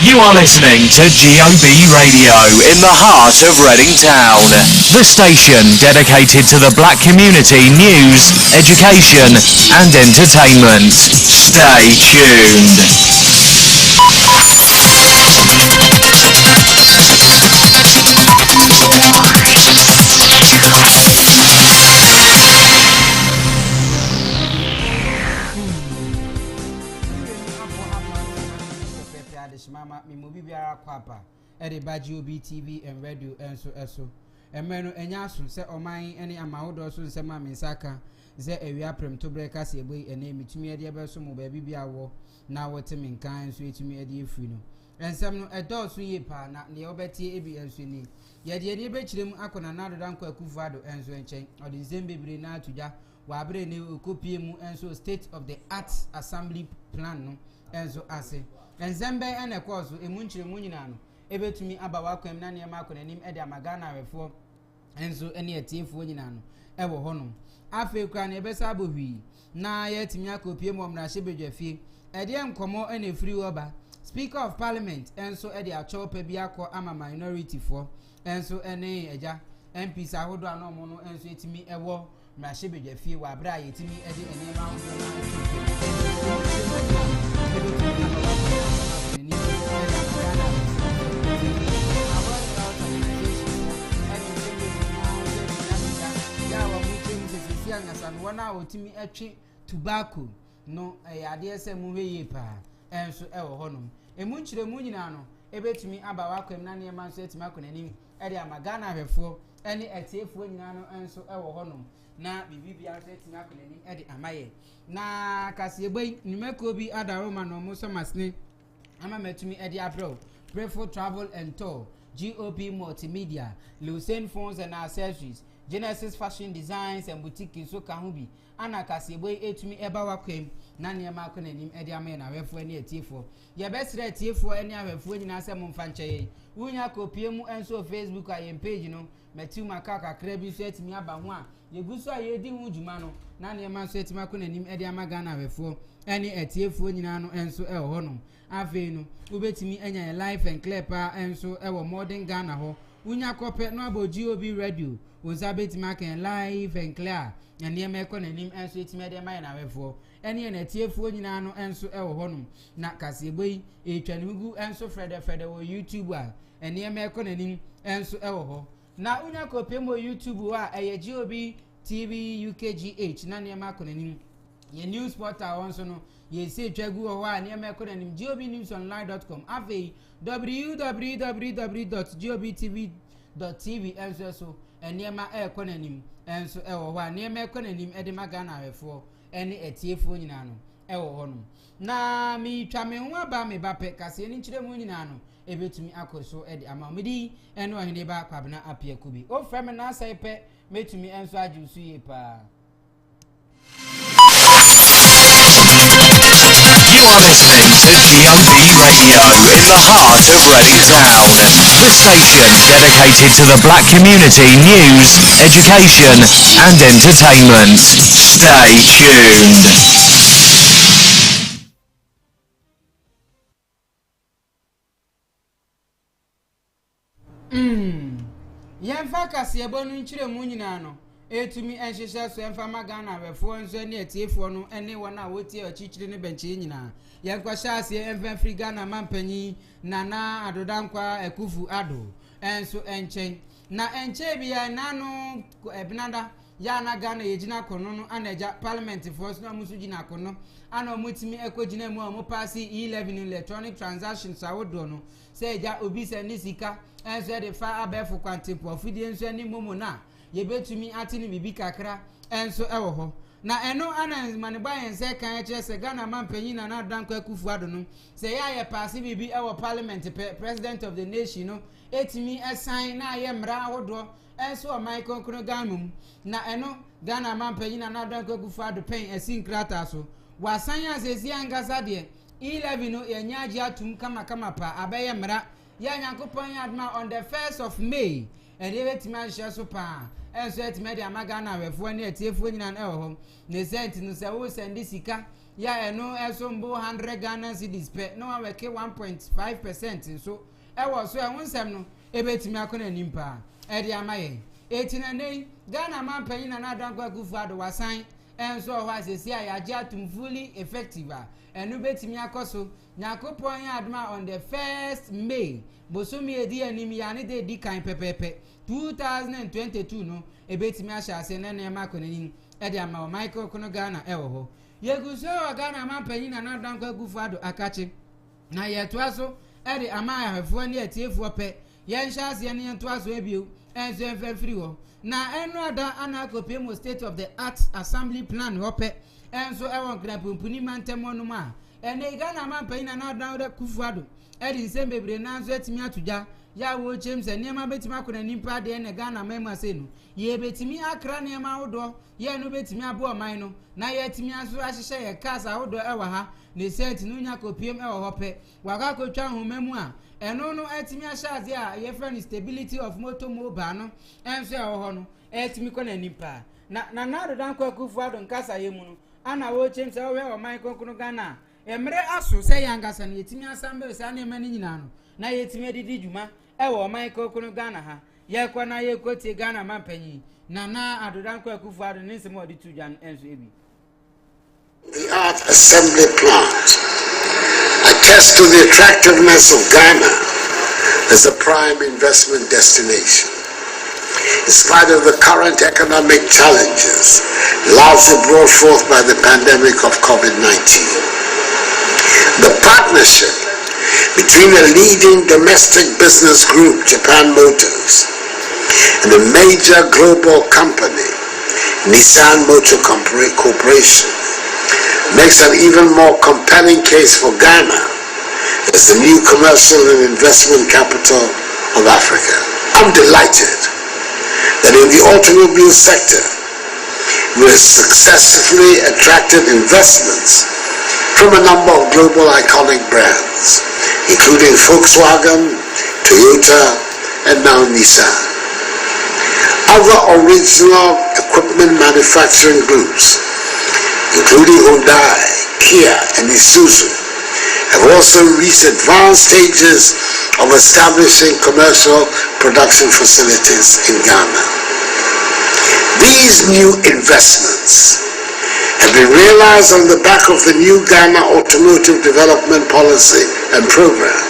You are listening to GOB Radio in the heart of Reading Town. The station dedicated to the black community news, education and entertainment. Stay tuned. Mama, me movie biara kwapa. Ede ba GOB TV and radio enso. Emeno enyaso se oman ene amawodo so nse ma mensaka ze ewia prem to breka se eboy ene mitumi ede beso mo ba bibia wo na wote menkan so etumi ede efiri no. Ensem no edo so ye pa na ne obetie ebi enso ni. Ye de ede be kirem akona na do danko akufado enso enchen. Ode nzembebre na atuja wa abre ne okopie mu enso state of the art assembly plan no enso ase. Enzembe ene kozo emunchire munyina no ebetumi abawa akwam na ne makọ nanim ede amagana awefo enzo ene etiefo nyina no ewo hono afa kura na ebesa abohwi na yetimi akopie mo mra hyebedwafie ede enkomo ene free oba speaker of parliament enso ede achopa bi akọ ama minority fo enso ene eja MPs ahodo anomo no enso etimi ewo mra hyebedwafie wa abra yetimi ede ene ma wana otimi etwe tobacco no ade ese mu heye pa enso ewo honom emunchire mu nyina no ebetumi aba wakwam na ne ma nso etimi akonanim ede amagana ahwefo ene etiefo nyina no enso ewo honom na bibibia nso etimi akonanim ede amaye na kasiegbe nimeko bi adaroma no mo so masne ama metumi ede abro Preferred Travel and Tour, GOP Multimedia, Lucene Phones and Accessories, Genesis Fashion Designs and Boutique so kahubi ana kaseboy etumi eba wakwem na ne ma ko nanim ede ame na wefo ene etiefo ye besre etiefo ene awefo nyina se mo mfanche wunya kopie mu enso Facebook ayem page no metu makaka krabi so etimi aba ho a yeguso ayedi hu djuma no na ne ma so etimi ko nanim ede amaga na awefo ene etiefo nyina no enso e ho no afi no ubetimi enya live and clear pa enso e wo modern Ghana ho wunya kope no abo GOB radio Ozabet maken live and clear and near me konanim enso etime de mai na wefo ene na tiefo nyina no enso e wo honum na kaseboi etwanugu enso frede wo YouTube a ene me konanim enso e wo ho na unya kopie mo YouTube a eye GOB TV UKGH na ne ma konanim ye news portal onso no ye se twagu ho a ne me konanim gobnewsonline.com ave www.gobtv.tv enso so eniema ekonanim enso ewo ho eniema ekonanim ede magana awefo ene etiefo nyina no ewo ho no na mi twa me ho aba me bape kase ni kire mu nyina no ebetumi akoso ede amamidi ene Oheneba Appiah Kubi o frame na asaipe metumi enso ajusu ye pa. You are listening to GOB Radio in the heart of Reading Town. The station dedicated to the black community news, education and entertainment. Stay tuned. Yemfa kasebo no nchire mu nyina no etumi enhyehyɛ so emfa magana wefo nso ne etiefo no ene wona wotie ochichire ne benche nyina yenkwahye ase emfa free Ghana mampanyi nana adodankwa ekufu ado enso enchen na enche bia nanu ebinada ya na Ghana yegina kono no anaja parliament force no amusu gina kono ana omutimi ekogina mu omo pass LEVY electronic transactions awodo no se ja obi se ni sika enso de fa abefo kwantempo afudie enso ni momo na yebetumi atini bibi kakra enso ewo ho na eno ana maneba yense kan eche se Ghana mampanyi na danko akufu ado no se ya ye pass bibi ewo parliament president of the nation no etimi esan na ye mra ahodo enso o mai konkro Ghana na eno Ghana mampanyi na danko akufu ado pen esinkrata so wasan asesi angasa de LEVY no yenyaji atum kama pa abaye mra ya nyankopon yadma on the 1st of May and ebetimi ahye so pa enso etime de amaga na wefo ne etiefo nyina na ewo ho ne sent no se wo send sika ya eno eso mbo 100 Ghana cedis pe no wa weke 1.5% nso ewo so ehun sem no ebetimi akona nimpa e de amaye etina nei Ghana man panyin na Adankwa Akufo-Addo wasan enso ho asesi ayaje atum fully effective enu betimi akoso nyakopon ya adma on the 1st May bosomi edi anim ya ne de di kan pepepe 2022 no ebetimi ahya ase na na makonani e de ama Michael kono Ghana ewo ho yeguso Ghana man panyin na Adankwa Akufo-Addo akache na yetoaso e de ama ahafo ne atiefo pe yenhya ase ne yetoaso ebio enso enfefiri ho na enu ada anakopie mo state of the art assembly plan hope enso ewon krapumpuni mantemo no ma ene Ghana man panyin na Adankwa Akufo-Addo edi nsem bebre na nso etimi atuja ya wo chem se niema betimi akona nimpa de ne Ghana mema se no ye betimi akra niema wodo ye no betimi abo oman no na ye etimi aso ahyehye ye kasa wodo ewa ha ne senti no nya kopiem ewa hope waga kotwa homemu a eno no etimi ahyaze a ye friend stability of motor mobile no enso ewo ho no etimi kona nimpa na Adankwa Akufo-Addo nkasa ye mu no ana wo chem se wo oman konkunu Ghana emre aso se yangasa na yetimi asambe se na mani nyina no na yetimi edidi djuma ewo Michael kono Ghana ha ye kwa na ye koti Ghana mampanyi na Adankwa Akufo-Addo ne nsem odi tujan enso ebi. The art assembly plant attests to the attractiveness of Ghana as a prime investment destination. In spite of the current economic challenges largely brought forth by the pandemic of COVID-19, the partnership between a leading domestic business group, Japan Motors, and a major global company, Nissan Motor Corporation, makes an even more compelling case for Ghana as the new commercial and investment capital of Africa. I'm delighted that in the automobile sector, we have successfully attracted investments from a number of global iconic brands, including Volkswagen, Toyota, and now Nissan. Other original equipment manufacturing groups, including Hyundai, Kia, and Isuzu, have also reached advanced stages of establishing commercial production facilities in Ghana. These new investments have been realized on the back of the new Ghana Automotive Development Policy and Program,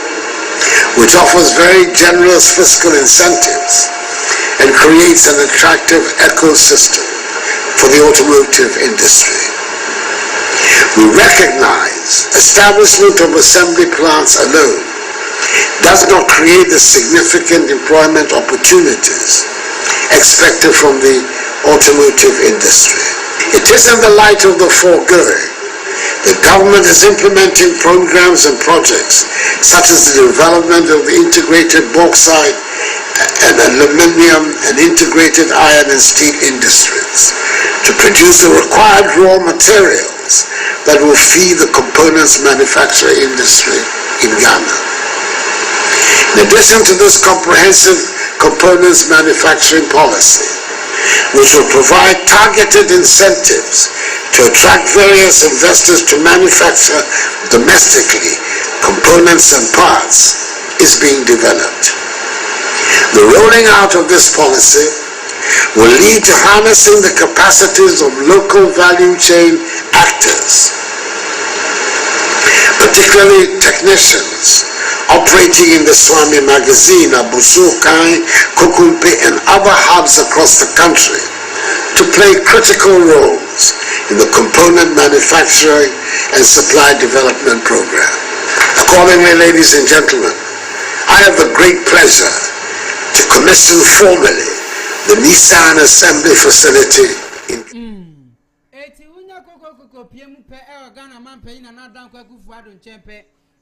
which offers very generous fiscal incentives and creates an attractive ecosystem for the automotive industry. We recognize establishment of assembly plants alone does not create the significant employment opportunities expected from the automotive industry. It is in the light of the foregoing the government is implementing programs and projects such as the development of the integrated bauxite and aluminium and integrated iron and steel industries to produce the required raw materials that will feed the components manufacturing industry in Ghana. In addition to this comprehensive components manufacturing policy, which will provide targeted incentives to attract various investors to manufacture domestically components and parts, is being developed. The rolling out of this policy will lead to harnessing the capacities of local value chain actors, particularly technicians operating in the Swami Magazine, Abusukai, Kukumpe, and other hubs across the country to play critical roles in the component manufacturing and supply development program. Accordingly, ladies and gentlemen, I have the great pleasure to commission formally the Nissan Assembly Facility in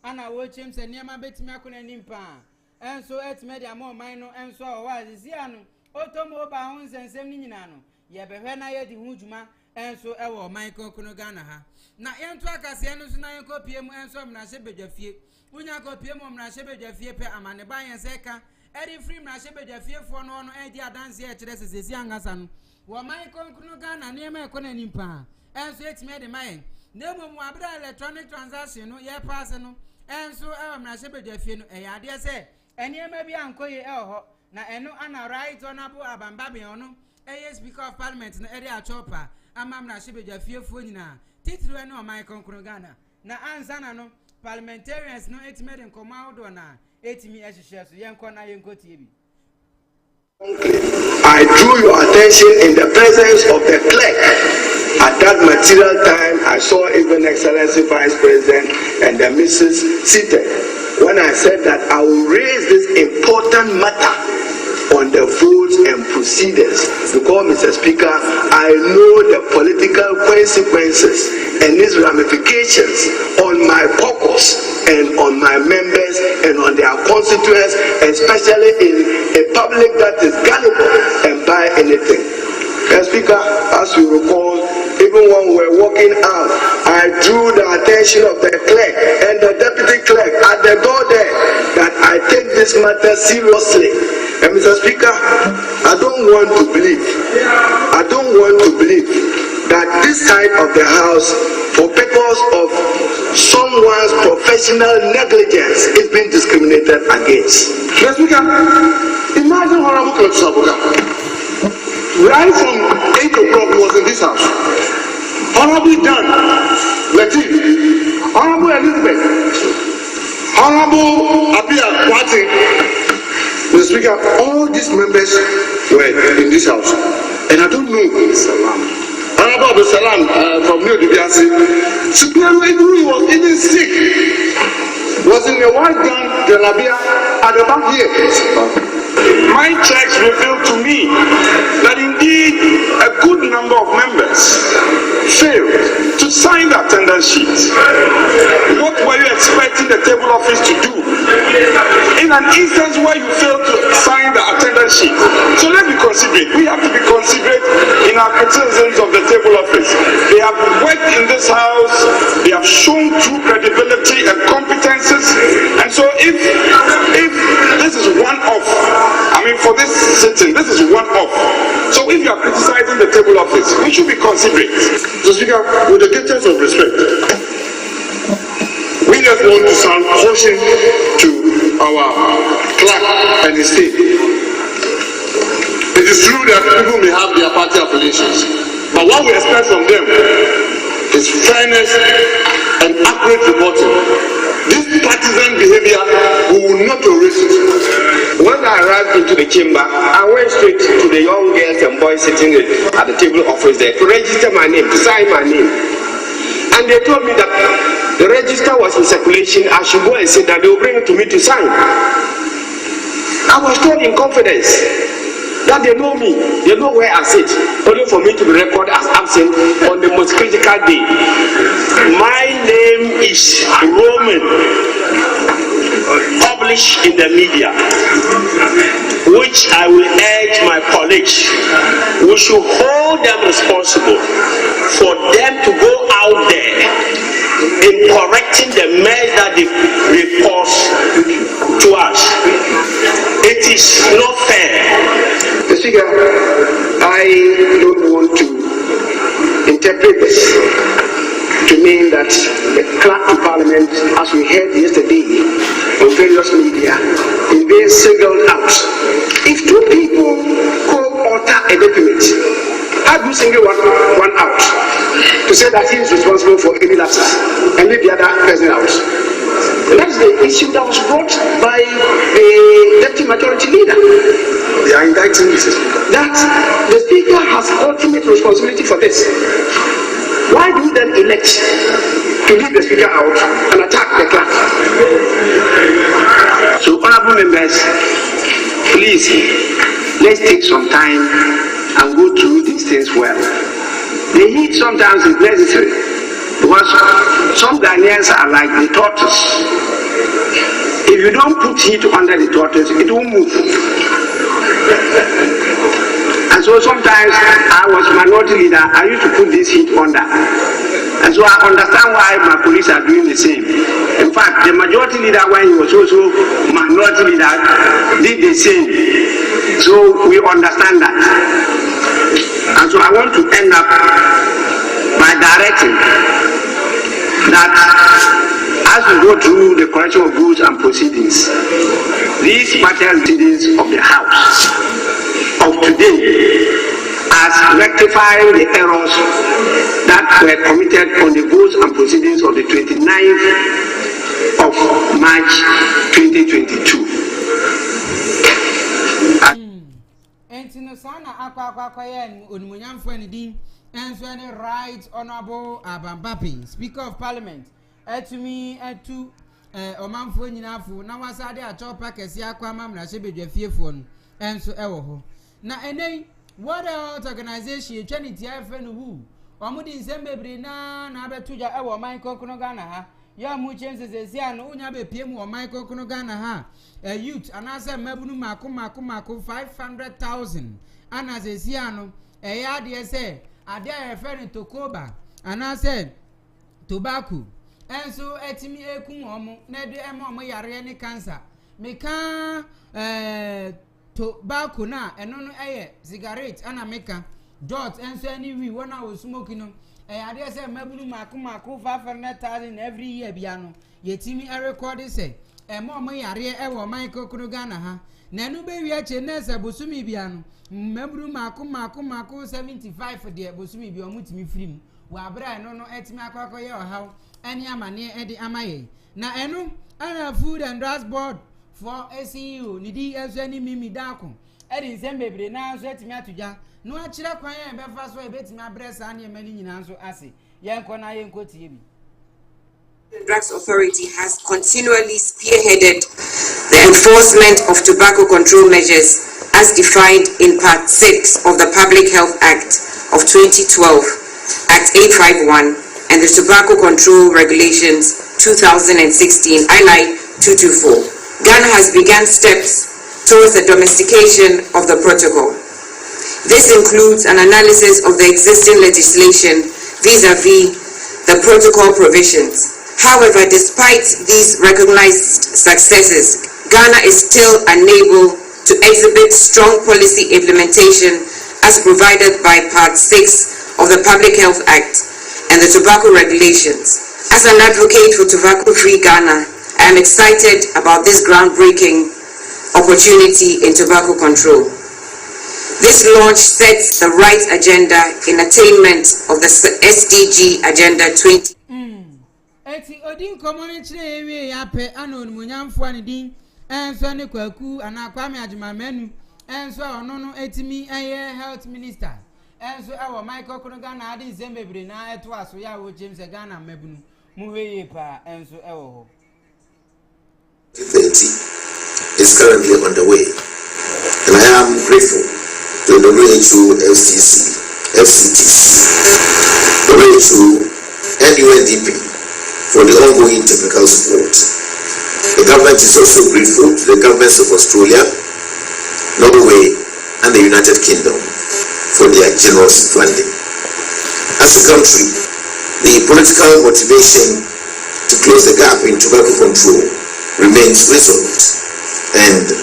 ana wo chem se niema betimi akona nimpa enso etime dia mo man no enso owazi sia no otomo ba ho nsensem ni nyina no ye behwe na ye di hu djuma enso ewo man kokono Ghana ha na yento akase no so na yen kopie mu enso mna hye bedwafie unya kopie mu mna hye bedwafie pe amane ba yen seka eri free mna hye bedwafie fo no no edi adanse e kire sesesi angasa no wo man kokono Ghana niema ekona nimpa enso etime de mayen Nemo Mabra electronic transaction, no, ye pass no, and so Nashabedefino, a idea say, and ye may be uncle elho, na eno ana right honorable Abambabiono, a speaker of parliament, na area chopper, and Mamma Shibedefio na Titru no my concrogana, na ansana no, parliamentarians no 8 million command na 8 million shares, Yankona Yanko TV. I drew your attention in the presence of the clerk. At that material time, I saw even Excellency Vice President and the Mrs. seated. When I said that I will raise this important matter on the votes and procedures, because, Mr. Speaker, I know the political consequences and its ramifications on my caucus and on my members and on their constituents, especially in a public that is gullible and buy anything. Mr. Speaker, as you recall, even when we were walking out, I drew the attention of the clerk and the deputy clerk at the door there that I take this matter seriously. And Mr. Speaker, I don't want to believe that this side of the House, for purpose of someone's professional negligence, is being discriminated against. Mr. Speaker, imagine Honorable Clerk Sabuga. Right from 8 o'clock was in this house. Honorable Dan, Latif, Honorable Elizabeth, Honorable Appiah Kubi. Mr. Speaker, all these members were in this house. And I don't know. Honorable Abdul Salam from New Dibiasi, he was even sick. Was in the white gun, the Labia, at the back here. My checks revealed to me that indeed a good number of members failed to sign the attendance sheet. What were you expecting the table office to do in an instance where you failed to sign the attendance sheet? So let's be considerate. We have to be considerate in our criticisms of the table office. They have worked in this house, they have shown true credibility and competences, and so if this is one off, for this sitting, this is one off. So if you are criticizing the table office, we should be considerate. Mr. Speaker, with the greatest of respect, we just want to sound caution to our clerk and his team. It is true that people may have their party affiliations, but what we expect from them is fairness and accurate reporting. This partisan behavior, we will not tolerate it. When I arrived into the chamber, I went straight to the young girls and boys sitting at the table office there to register my name, to sign my name. And they told me that the register was in circulation. I should go and sit that they will bring it to me to sign. I was told in confidence that they know me, they know where I sit, only for me to be recorded as absent on the most critical day. My name is Roman, published in the media, which I will urge my colleagues, we should hold them responsible for them to go out there in correcting the mess that they report to us. It is not fair. Mr. Speaker, I don't want to interpret this to mean that the clerk of Parliament, as we heard yesterday on various media, is being singled out. If two people co-author a document, how do you single one out to say that he is responsible for any lapses and leave the other person out? And that's the issue that was brought by a deputy majority leader. They are indicting this. That the Speaker has ultimate responsibility for this. Why do you then elect to leave the Speaker out and attack the clerk? So, honorable members, please, let's take some time and go through these things well. The heat sometimes is necessary because some Ghanaians are like the tortoise. If you don't put heat under the tortoise, it won't move. And so sometimes I was minority leader, I used to put this heat under. And so I understand why my police are doing the same. In fact, the majority leader, when he was also minority leader, did the same. So we understand that. And so I want to end up by directing that as we go through the correction of rules and proceedings, these partial proceedings of the House of today as rectifying the errors that were committed on the rules and proceedings of the 29th of March 2022. Right Honorable Abambapi, Speaker of Parliament, to me, to Omanfo Ninafu, now was I there, Chopper, Cassia, Quamam, Nasebe, Fearful, and so ever. Now, and what else organization, Trinity, who, Omudi Zembe, Nabatuja, our Michael Kunogana, ya chances as Yan, Unabe PM or Michael Kunogana, a youth, and as a Mabunu Maku 500,000, and as a Siano, a yard, say. I dare referring to Koba, and I said tobacco. And so etimi ekum nede emo yare any cancer. Meka tobacco na eno no cigarette ana meka dot and so any when I was smoking I dare say mabunu maku 500,000 every year biano. Yetimi a record say e mo yare ewo Michael Kunogana ha. Nanu be wi ache nesa bosumi biano. Membru maku 75 de bosumi bi omutimi firim wa bra no no etimi akwakoye ohaw eni amane edi amaye na enu ana food and drugs board for ACU nidi ezani mimi dako edi nsembebre na so etimi atuja no akire kwan e be fa so e betimi abresa ane emani nyina so ase yenko na yenko tie bi. The Drugs Authority has continually spearheaded the enforcement of tobacco control measures as defined in Part 6 of the Public Health Act of 2012, Act 851, and the Tobacco Control Regulations 2016, ILI 224. Ghana has begun steps towards the domestication of the protocol. This includes an analysis of the existing legislation vis-à-vis the protocol provisions. However, despite these recognized successes, Ghana is still unable to exhibit strong policy implementation as provided by Part 6 of the Public Health Act and the Tobacco Regulations. As an advocate for tobacco-free Ghana, I am excited about this groundbreaking opportunity in tobacco control. This launch sets the right agenda in attainment of the SDG Agenda 20. Eti odin community ewe yape anon munyamfo anidin enso ne kwaku anakwame adwumamanu enso ono no etimi eye health minister enso awo Michael Kunogana adi zembebre na eto aso ya wo James Ghana mabunu muheye pa enso ewo ho 2030 is currently underway, and I am grateful to the WHO, FCC, FCTC, WHO, and UNDP for the ongoing technical support. The government is also grateful to the governments of Australia, Norway, and the United Kingdom for their generous funding. As a country, the political motivation to close the gap in tobacco control remains resolute, and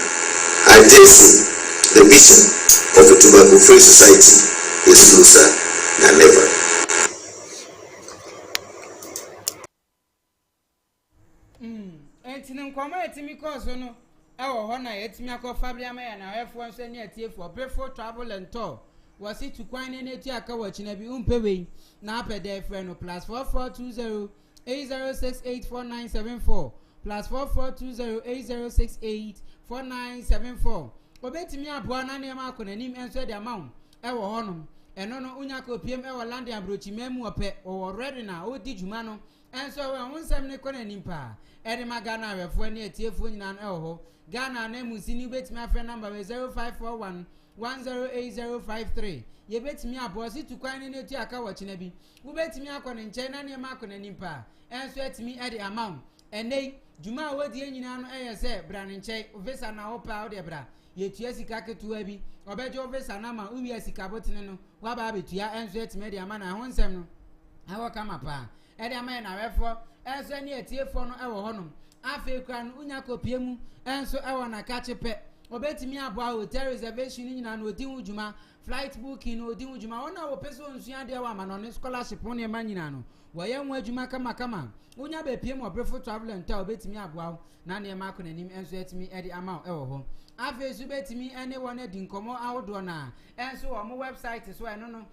I dare say the vision of a tobacco-free society is closer than ever. Etinem kwama etimi koso no ewo ho na etimi akofabri amaya na hefo nso ne atiefo before travel and tour wasi tukwan ne eti aka wachina bi umpewei na apede frɛ no +4420 80684974 +4420 80684974 obetimi aboa na ne ma akonanim enso de amount ewo ho no eno no unya ko piem ewo land abrochi memu ope o ready na odi djuma no enso we wonsem ne konanim pa eri magana refo ne etiefo nyina no ewo ho Ghana na musini betimi afre number 0541 108053 ye betimi aboa si tukwan ne eti aka wachina bi wo betimi akone nche na ne ma akonanim pa enso etimi edi amount enei djuma wodi nyina no eye se bra ne nche visa na hopa o de bra yetua sika ketua bi obejo visa na ma uwi sika botene no wa ba betua enso etime de ama na ho nsem no awo kama pa ede ama na refo enso ne etiefo no ewo honom afi kra no unya kopie mu enso ewo na kache pe obetimi aboa hotel reservation nyina no odi hujuma flight booking no odi hujuma wona wo pese onsuya de wa ma no scholarship wona ma nyina no wo ye ho adwuma kama unya be pie mo brefo travel and tour betimi aboa na ne ma akonanim enso etimi edi ama e wo ho afesu betimi ene wona di nkomo awdo na enso wo mo website so eno no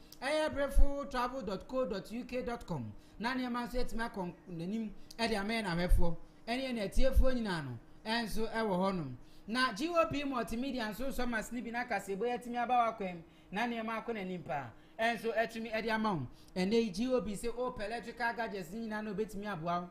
brefotravel.co.uk.com na ne ma so etimi akonanim edi ama na hwefo ene na etiefo nyina no enso e wo ho no na GOP multimedia so so masni bi na kasebo yatimi abawa kwem na ne ma akonanim pa enso etumi edi amount ene GOP say o electrical gadgets nyina no betimi aboa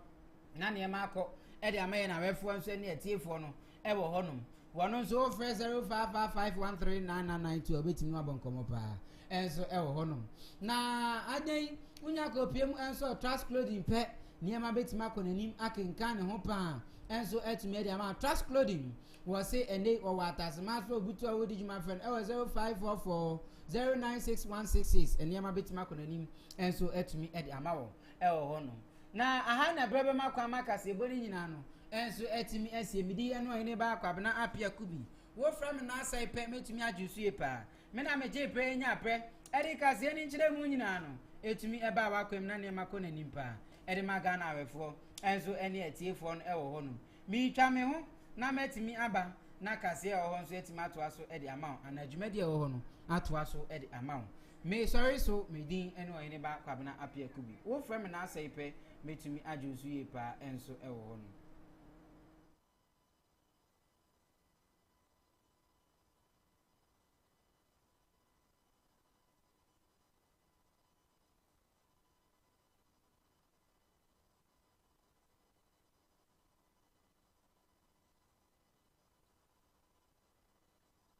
na ne ma akọ edi amaye na wefo enso ne etiefo no e wo honom wono nso 0555139992 betimi abonkomo pa enso e wo honom na adai unya ko piem enso trust clothing pe niema betimi akonanim akenkan ne ho pa enso etumi edi ama trust clothing was say ene o watasma so butu awodi juma friend e 0544096166 eniema betimi akonanim enso etumi edi ama wo e wo honom na aha na brebe makwa makase boni nyina no enso etimi asiemidi eno Oheneba Appiah Kubi wo from na asai pe metumi ajusu epa me na meje pe nya pre edi kase ni nchire mu nyina no etumi eba wakwem na ne makonanim pa edi maga na awefo enso eni etiefo no e wo honom mi twa me ho na metimi aba na kase e wo ho nso etimi atoa so edi amount anadwumadi e wo ho no atoa so edi amount me sorry so me din eno Oheneba Appiah Kubi wo from na asai pe metumi ajusu epa enso e wo ho no